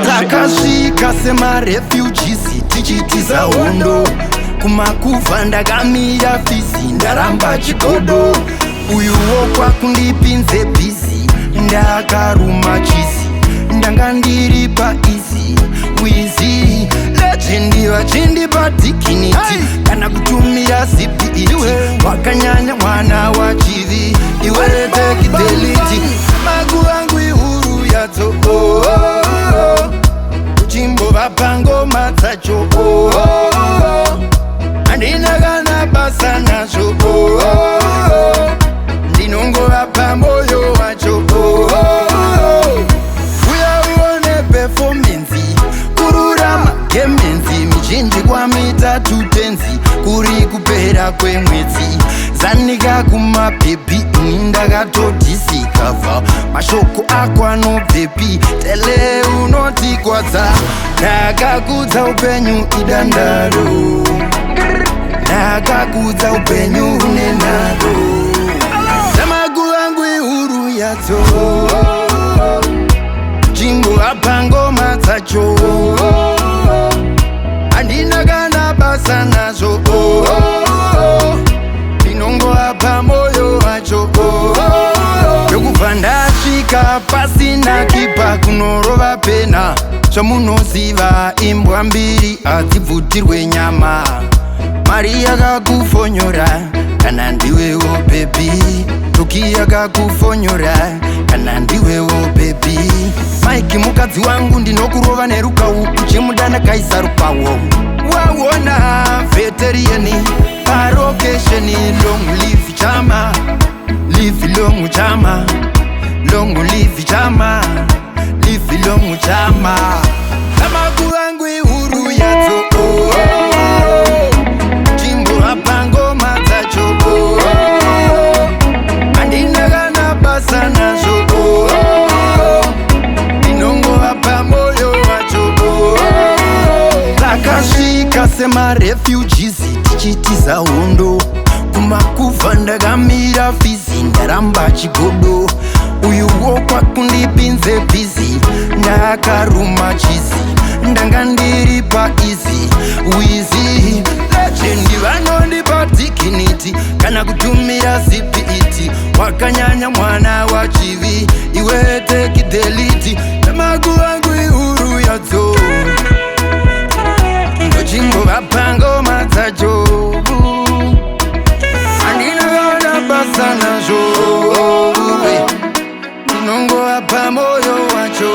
Takasvika semarefugees tichitiza hondo kumakuva ndakamira fisi ndaramba chigodo uyuwo kwakundipinze bhizi ndakaruma chisi ndanga ndiri paisi wizi legendi vachindipa dignity kana kutumira cpe wakanyanya mwana wachivi iwe tekideliti magu angu ihuru yadzo chimbova pangoma dzacho handina kana basa nazvo ndinongova pamoyo wacho uya uone performance kururama gemenzi michinji kwamitatu tenzi kuri kupera kwemwedzi zanika kumabhebhi ndakatodhisikavha mashoko ako anobvepi tele unotikwadza ndakakudza upenyu idandaro ndakakudza upenyu unenaro samagu angu ihuru yadzo chingova pangoma dzacho handina kana basa nazvo ndinongova pamoyo wacho ndokubva ndasvika pasina kipa kunorova pena zvamunoziva imbwa mbiri hadzibvutirwe nyama mari yakakufonyora kana ndiwewo bebhi toki yakakufonyora kana ndiwewo bebhi maiki mukadzi wangu ndinokurova nerukau uchimudana kaisa rupawo wawona veterieni parokesheni long live chama live long chama long live chama live long chama amagu angu ihuru yadzo chimbo apangoma dzacho handina kana basa nazvo ndinongova pamoyo wacho takasvika semarefugees tichitiza hondo kumakuva ndakamira fizi ndaramba chigodo uyuwo kwakundipinze bhizi ndakaruma chisi ndanga ndiri paisi wizi legendi vanondipa dignity kana kutumira cpe wakanyanya mwana wachivi iwe tekideliti namagu angu ihuru yadzo ndochingova pangoma dzacho handina kana basa nazvo ndinongova pamoyo wacho